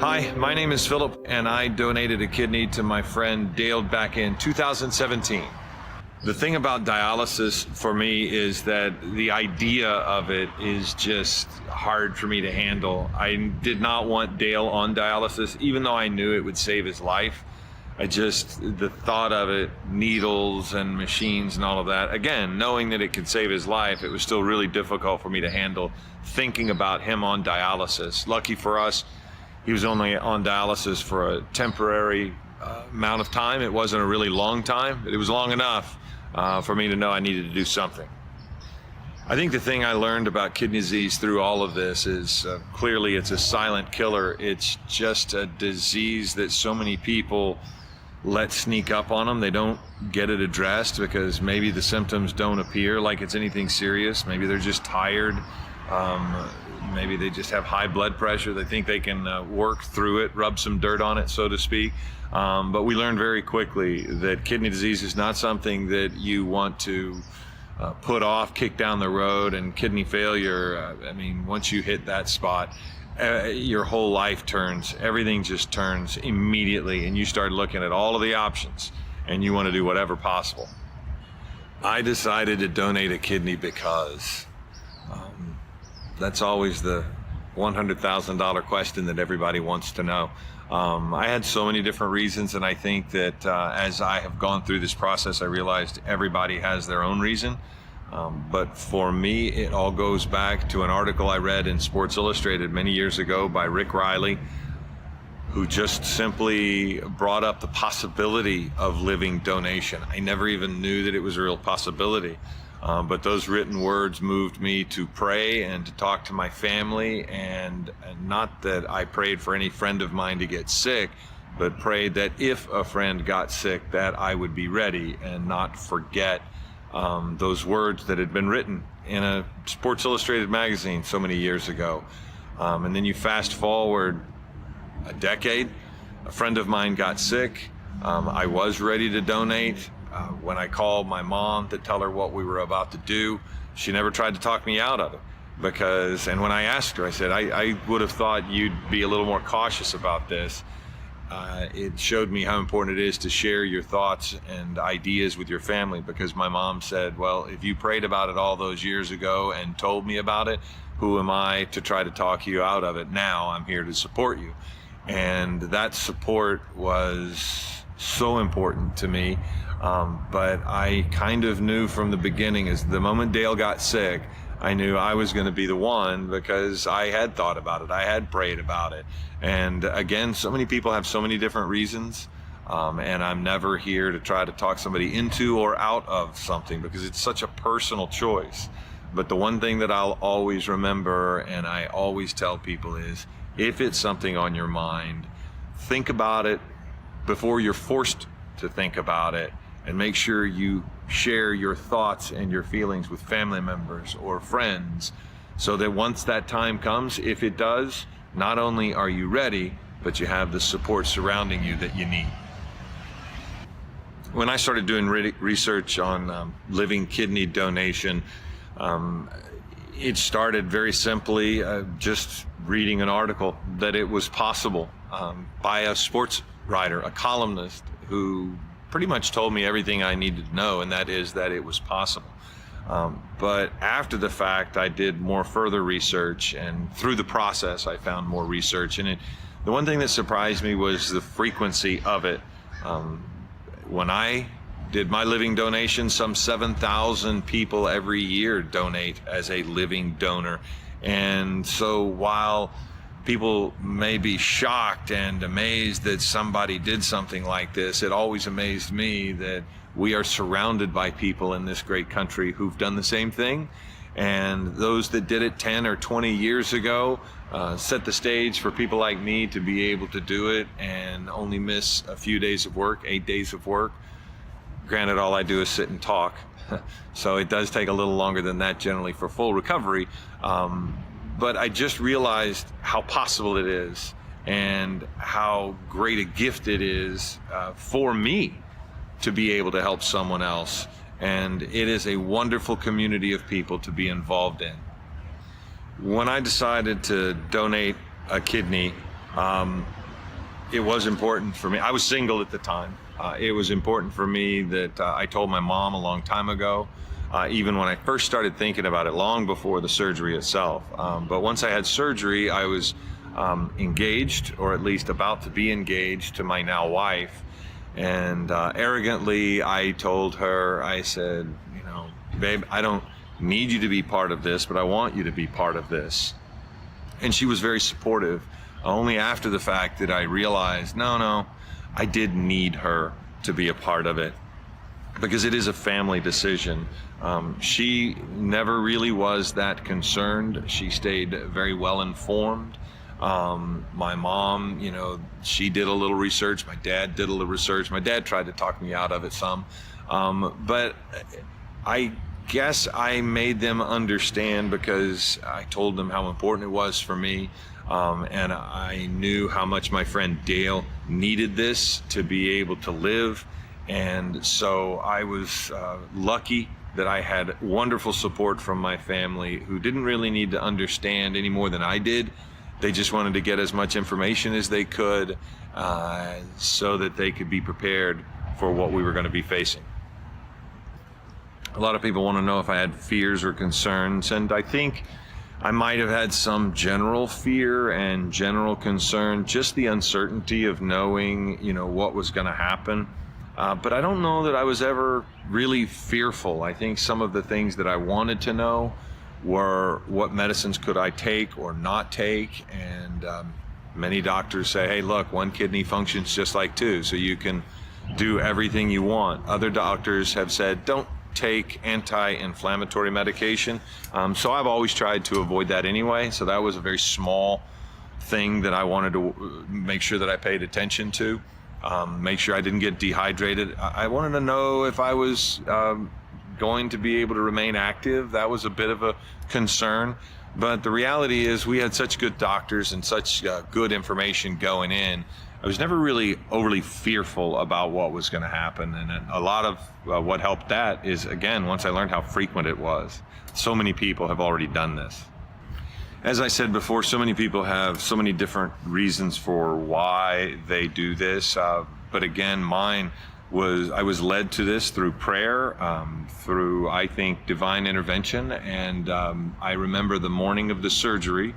Hi, my name is Phillip, and I donated a kidney to my friend Dale back in 2017. The thing about dialysis for me is that the idea of it is just hard for me to handle. I did not want Dale on dialysis, even though I knew it would save his life. The thought of it, needles and machines and all of that, again, knowing that it could save his life, it was still really difficult for me to handle thinking about him on dialysis. Lucky for us, he was only on dialysis for a temporary amount of time. It wasn't a really long time, but it was long enough for me to know I needed to do something. I think the thing I learned about kidney disease through all of this is clearly it's a silent killer. It's just a disease that so many people let sneak up on them. They don't get it addressed because maybe the symptoms don't appear like it's anything serious. Maybe they're just tired. Maybe they just have high blood pressure. They think they can work through it, rub some dirt on it, so to speak. But we learned very quickly that kidney disease is not something that you want to put off, kick down the road. And kidney failure, once you hit that spot, your whole life turns. Everything just turns immediately, and you start looking at all of the options, and you want to do whatever possible. I decided to donate a kidney because that's always the $100,000 question that everybody wants to know. I had so many different reasons, and I think that as I have gone through this process, I realized everybody has their own reason. But for me, it all goes back to an article I read in Sports Illustrated many years ago by Rick Riley, who just simply brought up the possibility of living donation. I never even knew that it was a real possibility. But those written words moved me to pray and to talk to my family, and not that I prayed for any friend of mine to get sick, but prayed that if a friend got sick, that I would be ready and not forget those words that had been written in a Sports Illustrated magazine so many years ago. And then you fast forward a decade, a friend of mine got sick. I was ready to donate. When I called my mom to tell her what we were about to do, she never tried to talk me out of it. And when I asked her, I said, I would have thought you'd be a little more cautious about this. It showed me how important it is to share your thoughts and ideas with your family, because my mom said, well, if you prayed about it all those years ago and told me about it, who am I to try to talk you out of it? Now I'm here to support you. And that support was so important to me. But I kind of knew from the beginning, as the moment Dale got sick, I knew I was going to be the one, because I had thought about it. I had prayed about it. And again, so many people have so many different reasons. And I'm never here to try to talk somebody into or out of something, because it's such a personal choice. But the one thing that I'll always remember, and I always tell people, is if it's something on your mind, think about it before you're forced to think about it. And make sure you share your thoughts and your feelings with family members or friends, so that once that time comes, if it does, not only are you ready, but you have the support surrounding you that you need. When I started doing research on living kidney donation, it started very simply just reading an article that it was possible by a sports writer, a columnist, who pretty much told me everything I needed to know, and that is that it was possible. But after the fact, I did more further research, and through the process, I found more research. And the one thing that surprised me was the frequency of it. When I did my living donation, some 7,000 people every year donate as a living donor. And so while people may be shocked and amazed that somebody did something like this, it always amazed me that we are surrounded by people in this great country who've done the same thing. And those that did it 10 or 20 years ago set the stage for people like me to be able to do it and only miss a few days of work, 8 days of work. Granted, all I do is sit and talk, so it does take a little longer than that generally for full recovery. But I just realized how possible it is and how great a gift it is for me to be able to help someone else. and it is a wonderful community of people to be involved in. When I decided to donate a kidney, it was important for me. I was single at the time. It was important for me that I told my mom a long time ago, even when I first started thinking about it, long before the surgery itself. But once I had surgery, I was engaged, or at least about to be engaged, to my now wife. And arrogantly, I told her, I said, you know, babe, I don't need you to be part of this, but I want you to be part of this. And she was very supportive. Only after the fact did I realize, no, I did need her to be a part of it, because it is a family decision. She never really was that concerned. She stayed very well informed. My mom, you know, she did a little research. My dad did a little research. My dad tried to talk me out of it some. But I guess I made them understand, because I told them how important it was for me. And I knew how much my friend Dale needed this to be able to live. And so I was lucky that I had wonderful support from my family, who didn't really need to understand any more than I did. They just wanted to get as much information as they could, so that they could be prepared for what we were going to be facing. A lot of people want to know if I had fears or concerns, and I think I might have had some general fear and general concern, just the uncertainty of knowing, you know, what was going to happen. But I don't know that I was ever really fearful. I think some of the things that I wanted to know were, what medicines could I take or not take? And many doctors say, hey, look, one kidney functions just like two, so you can do everything you want. Other doctors have said, don't take anti-inflammatory medication. So I've always tried to avoid that anyway. So that was a very small thing that I wanted to make sure that I paid attention to. Make sure I didn't get dehydrated. I wanted to know if I was going to be able to remain active. That was a bit of a concern. But the reality is, we had such good doctors and such good information going in. I was never really overly fearful about what was going to happen. And a lot of what helped that is, again, once I learned how frequent it was. So many people have already done this. As I said before, so many people have so many different reasons for why they do this. But again, mine was, I was led to this through prayer, through, I think, divine intervention. And I remember the morning of the surgery,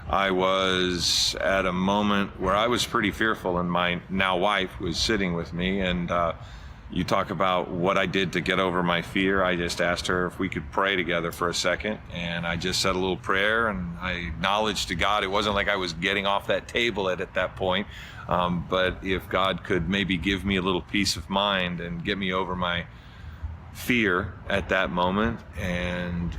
I was at a moment where I was pretty fearful, and my now wife was sitting with me. And you talk about what I did to get over my fear. I just asked her if we could pray together for a second. And I just said a little prayer, and I acknowledged to God. It wasn't like I was getting off that table at that point. But if God could maybe give me a little peace of mind and get me over my fear at that moment. And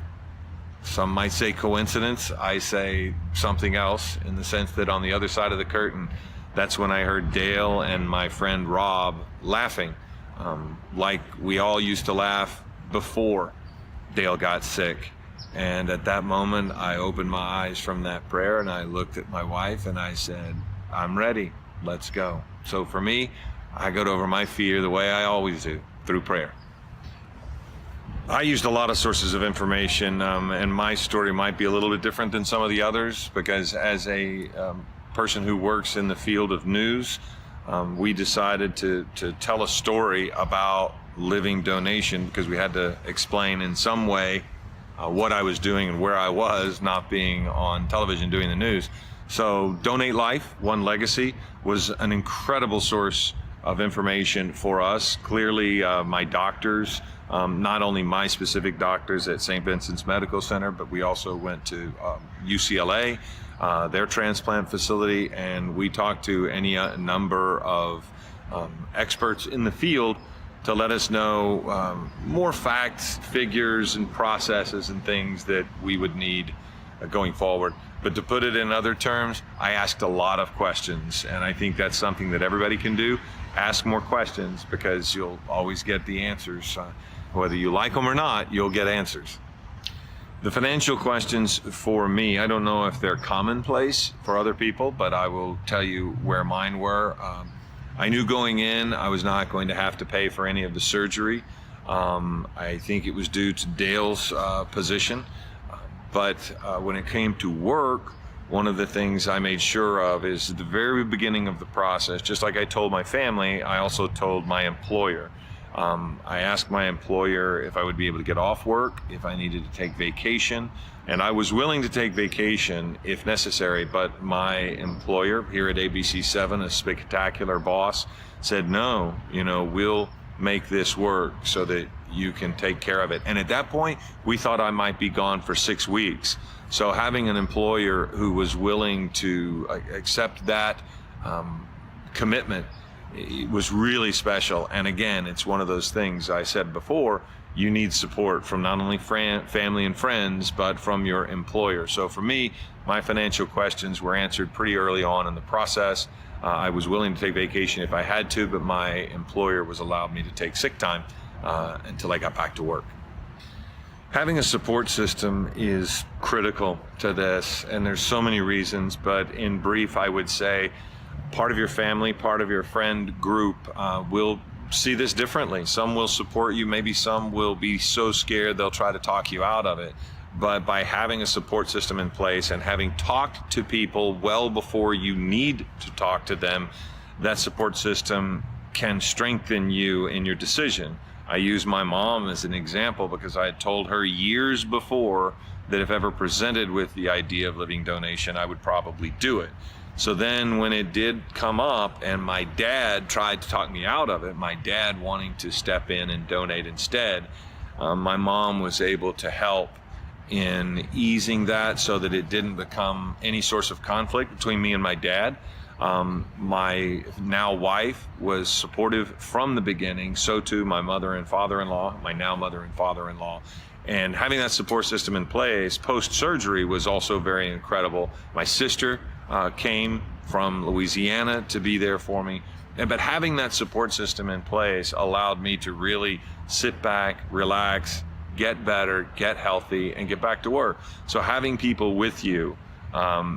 some might say coincidence. I say something else, in the sense that on the other side of the curtain, that's when I heard Dale and my friend Rob laughing, like we all used to laugh before Dale got sick. And at that moment, I opened my eyes from that prayer, and I looked at my wife and I said, I'm ready, let's go. So for me, I got over my fear the way I always do, through prayer. I used a lot of sources of information, and my story might be a little bit different than some of the others, because as a person who works in the field of news, we decided to tell a story about living donation, because we had to explain in some way what I was doing and where I was, not being on television doing the news. So Donate Life, One Legacy, was an incredible source of information for us. Clearly, my doctors, not only my specific doctors at St. Vincent's Medical Center, but we also went to UCLA, their transplant facility, and we talked to any number of experts in the field to let us know more facts, figures, and processes and things that we would need going forward. But to put it in other terms, I asked a lot of questions, and I think that's something that everybody can do. Ask more questions, because you'll always get the answers. Whether you like them or not, you'll get answers. The financial questions for me, I don't know if they're commonplace for other people, but I will tell you where mine were. I knew going in I was not going to have to pay for any of the surgery. I think it was due to Dale's position. But when it came to work, one of the things I made sure of is at the very beginning of the process, just like I told my family, I also told my employer. I asked my employer if I would be able to get off work, if I needed to take vacation, and I was willing to take vacation if necessary, but my employer here at ABC7, a spectacular boss, said, no, we'll make this work so that you can take care of it. And at that point, we thought I might be gone for 6 weeks. So having an employer who was willing to accept that commitment, it was really special. And again, it's one of those things I said before, you need support from not only family and friends, but from your employer. So for me, my financial questions were answered pretty early on in the process. I was willing to take vacation if I had to, but my employer was allowed me to take sick time until I got back to work. Having a support system is critical to this, and there's so many reasons, but in brief, I would say part of your family, part of your friend group will see this differently. Some will support you, maybe some will be so scared they'll try to talk you out of it. But by having a support system in place and having talked to people well before you need to talk to them, that support system can strengthen you in your decision. I use my mom as an example because I had told her years before that if ever presented with the idea of living donation, I would probably do it. So then when it did come up and my dad tried to talk me out of it, my dad wanting to step in and donate instead, my mom was able to help in easing that so that it didn't become any source of conflict between me and my dad. My now wife was supportive from the beginning, so too my mother and father-in-law, my now mother and father-in-law. And having that support system in place post-surgery was also very incredible. My sister came from Louisiana to be there for me. But having that support system in place allowed me to really sit back, relax, get better, get healthy, and get back to work. So having people with you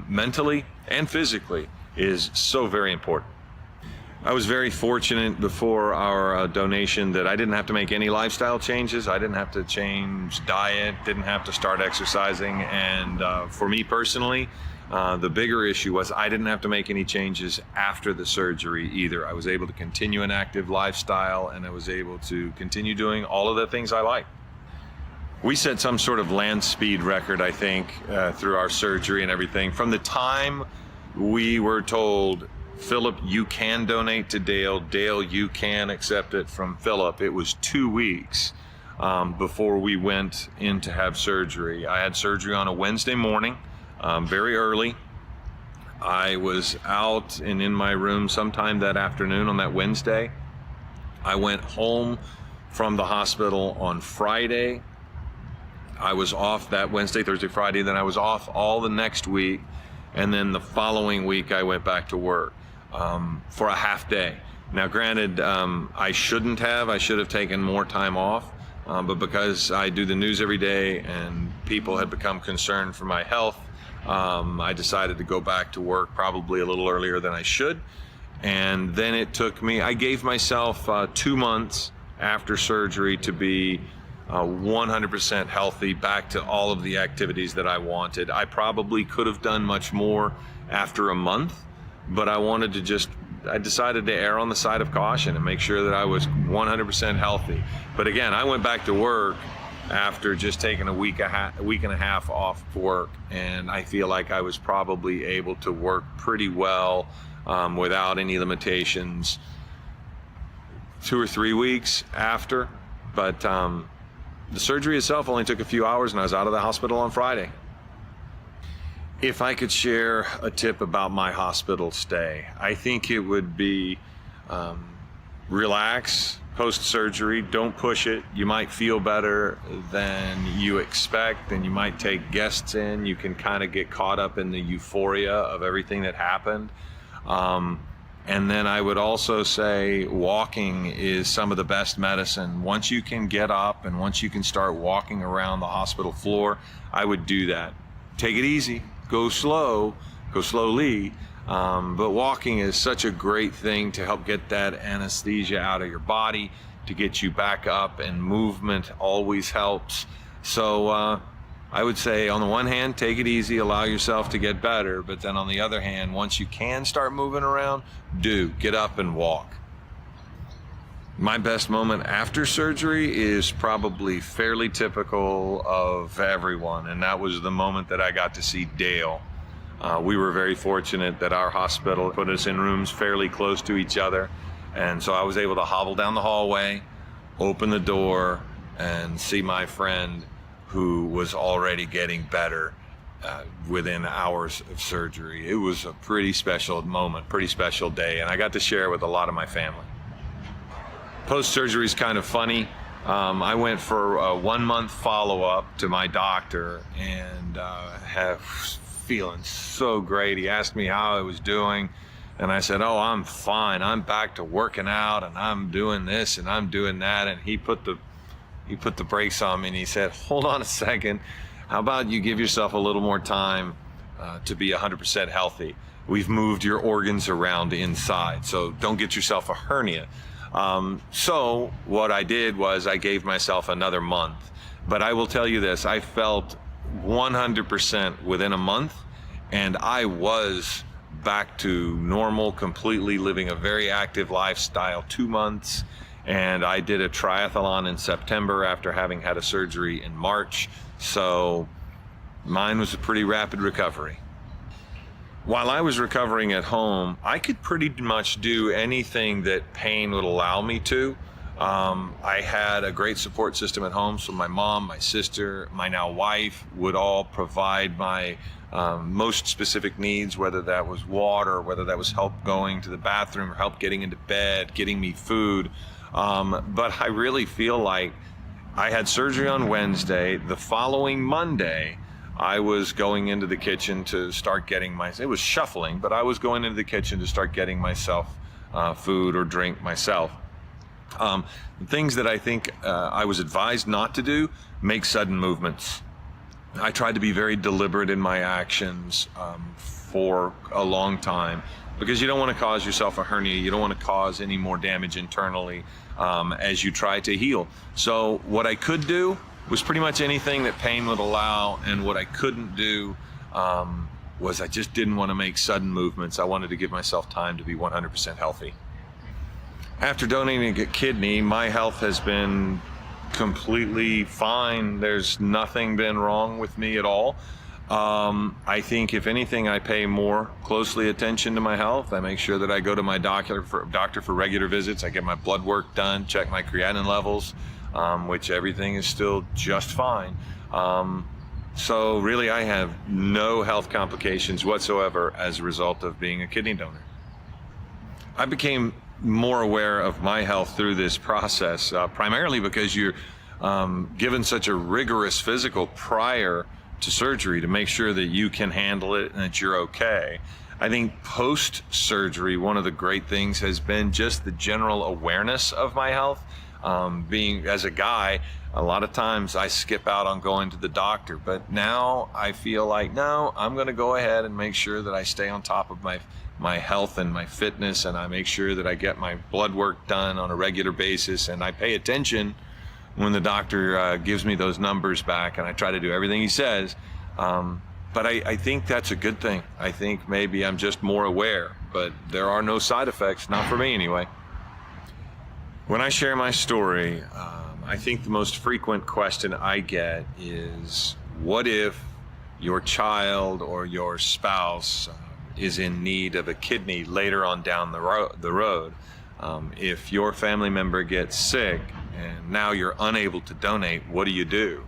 mentally and physically is so very important. I was very fortunate before our donation that I didn't have to make any lifestyle changes. I didn't have to change diet, didn't have to start exercising. And for me personally, the bigger issue was I didn't have to make any changes after the surgery either. I was able to continue an active lifestyle, and I was able to continue doing all of the things I like. We set some sort of land speed record, I think, through our surgery and everything. From the time we were told, Phillip, you can donate to Dale. Dale, you can accept it from Phillip. It was 2 weeks before we went in to have surgery. I had surgery on a Wednesday morning, very early. I was out and in my room sometime that afternoon on that Wednesday. I went home from the hospital on Friday. I was off that Wednesday, Thursday, Friday. Then I was off all the next week. And then the following week, I went back to work for a half day. Now, granted, I should have taken more time off, but because I do the news every day and people had become concerned for my health, I decided to go back to work probably a little earlier than I should. And then it took me, I gave myself 2 months after surgery to be 100% healthy, back to all of the activities that I wanted. I probably could have done much more after a month, but I decided to err on the side of caution and make sure that I was 100% healthy. But again, I went back to work after just taking a week and a half off work, and I feel like I was probably able to work pretty well without any limitations 2 or 3 weeks after. But the surgery itself only took a few hours, and I was out of the hospital on Friday. If I could share a tip about my hospital stay, I think it would be relax post-surgery. Don't push it. You might feel better than you expect, and you might take guests in. You can kind of get caught up in the euphoria of everything that happened. And then I would also say walking is some of the best medicine. Once you can get up and once you can start walking around the hospital floor, I would do that. Take it easy, go slowly, but walking is such a great thing to help get that anesthesia out of your body. to get you back up, and movement always helps. So I would say, on the one hand, take it easy, allow yourself to get better, but then on the other hand, once you can start moving around, get up and walk. My best moment after surgery is probably fairly typical of everyone, and that was the moment that I got to see Dale. We were very fortunate that our hospital put us in rooms fairly close to each other, and so I was able to hobble down the hallway, open the door, and see my friend who was already getting better within hours of surgery. It was a pretty special moment, pretty special day, and I got to share it with a lot of my family. Post-surgery is kind of funny. I went for a 1-month follow-up to my doctor and feeling so great. He asked me how I was doing, and I said, "Oh, I'm fine. I'm back to working out, and I'm doing this and I'm doing that." And he put the brakes on me, and he said, "Hold on a second. How about you give yourself a little more time to be 100% healthy? We've moved your organs around inside, so don't get yourself a hernia." So what I did was I gave myself another month. But I will tell you this, I felt 100% within a month, and I was back to normal, completely living a very active lifestyle 2 months. And I did a triathlon in September after having had a surgery in March. So mine was a pretty rapid recovery. While I was recovering at home, I could pretty much do anything that pain would allow me to. I had a great support system at home, so my mom, my sister, my now wife would all provide my most specific needs, whether that was water, whether that was help going to the bathroom, or help getting into bed, getting me food. But I really feel like I had surgery on Wednesday. The following Monday, I was going into the kitchen to start getting it was shuffling, but I was going into the kitchen to start getting myself food or drink myself. Things that I think I was advised not to do: make sudden movements. I tried to be very deliberate in my actions for a long time, because you don't want to cause yourself a hernia. You don't want to cause any more damage internally as you try to heal. So what I could do was pretty much anything that pain would allow, and what I couldn't do was I just didn't want to make sudden movements. I wanted to give myself time to be 100% healthy. After donating a kidney, my health has been completely fine. There's nothing been wrong with me at all. I think if anything, I pay more closely attention to my health. I make sure that I go to my doctor for regular visits. I get my blood work done, check my creatinine levels, which everything is still just fine. So really, I have no health complications whatsoever as a result of being a kidney donor. I became more aware of my health through this process, primarily because you're given such a rigorous physical prior to surgery to make sure that you can handle it and that you're okay. I think post-surgery, one of the great things has been just the general awareness of my health. Being as a guy, a lot of times I skip out on going to the doctor, but now I feel like, no, I'm going to go ahead and make sure that I stay on top of my health and my fitness, and I make sure that I get my blood work done on a regular basis, and I pay attention when the doctor gives me those numbers back, and I try to do everything he says. But I think that's a good thing. I think maybe I'm just more aware, but there are no side effects, not for me anyway. When I share my story, I think the most frequent question I get is, what if your child or your spouse is in need of a kidney later on down the road? If your family member gets sick and now you're unable to donate, what do you do?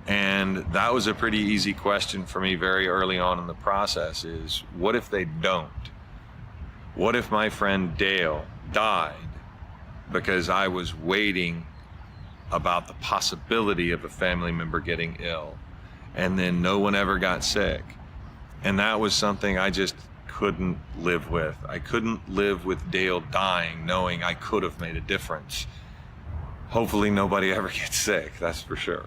And that was a pretty easy question for me very early on in the process, is what if they don't? What if my friend Dale died because I was waiting about the possibility of a family member getting ill, and then no one ever got sick? And that was something I just couldn't live with. I couldn't live with Dale dying knowing I could have made a difference. Hopefully nobody ever gets sick, that's for sure.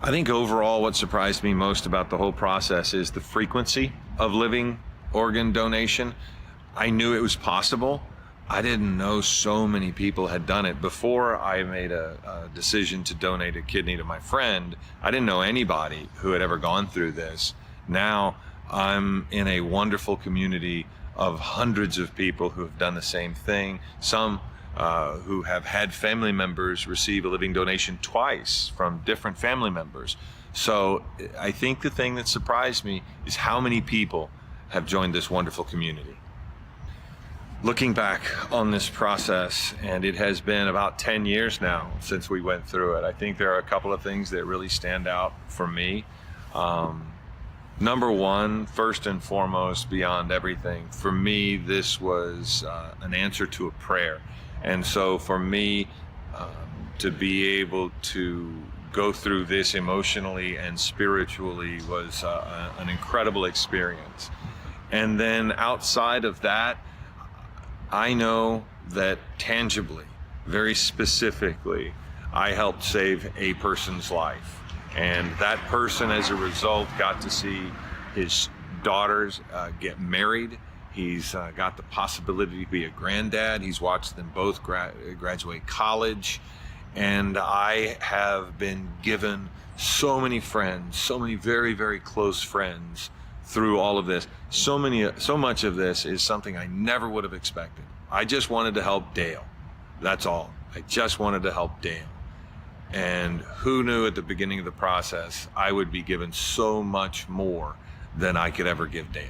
I think overall what surprised me most about the whole process is the frequency of living organ donation. I knew it was possible, I didn't know so many people had done it. Before I made a decision to donate a kidney to my friend, I didn't know anybody who had ever gone through this. Now I'm in a wonderful community of hundreds of people who have done the same thing. Some who have had family members receive a living donation twice from different family members. So I think the thing that surprised me is how many people have joined this wonderful community. Looking back on this process, and it has been about 10 years now since we went through it, I think there are a couple of things that really stand out for me. Number one, first and foremost, beyond everything, for me, this was an answer to a prayer. And so for me, to be able to go through this emotionally and spiritually was an incredible experience. And then outside of that, I know that tangibly, very specifically, I helped save a person's life. And that person, as a result, got to see his daughters get married. He's got the possibility to be a granddad. He's watched them both graduate college. And I have been given so many friends, so many very, very close friends through all of this. So much of this is something I never would have expected. I just wanted to help Dale. That's all. I just wanted to help Dale. And who knew at the beginning of the process I would be given so much more than I could ever give Dale.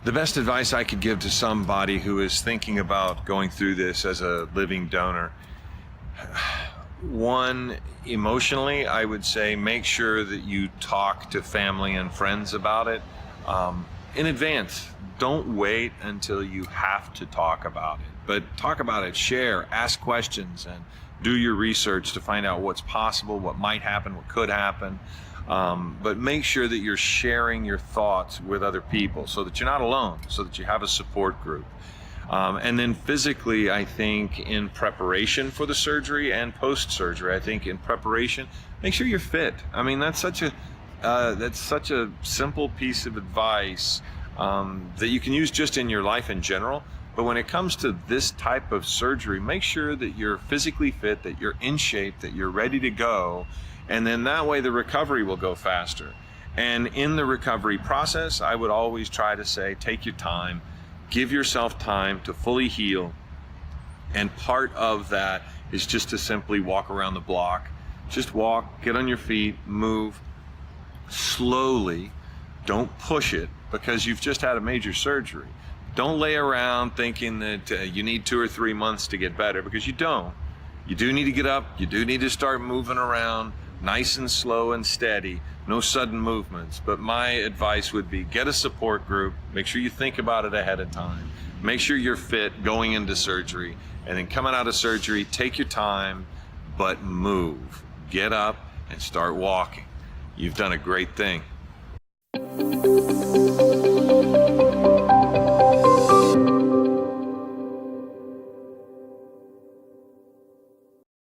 The best advice I could give to somebody who is thinking about going through this as a living donor, one, emotionally, I would say make sure that you talk to family and friends about it in advance. Don't wait until you have to talk about it, but talk about it, share, ask questions, and do your research to find out what's possible, what might happen, what could happen. But make sure that you're sharing your thoughts with other people so that you're not alone, so that you have a support group. And then physically, I think in preparation for the surgery and post-surgery, I think in preparation, make sure you're fit. I mean, that's such a simple piece of advice that you can use just in your life in general. But when it comes to this type of surgery, make sure that you're physically fit, that you're in shape, that you're ready to go. And then that way the recovery will go faster. And in the recovery process, I would always try to say, take your time. Give yourself time to fully heal. And part of that is just to simply walk around the block. Just walk, get on your feet, move slowly. Don't push it because you've just had a major surgery. Don't lay around thinking that you need 2 or 3 months to get better, because you don't. You do need to get up. You do need to start moving around nice and slow and steady. No sudden movements. But my advice would be get a support group. Make sure you think about it ahead of time. Make sure you're fit going into surgery. And then coming out of surgery, take your time, but move. Get up and start walking. You've done a great thing.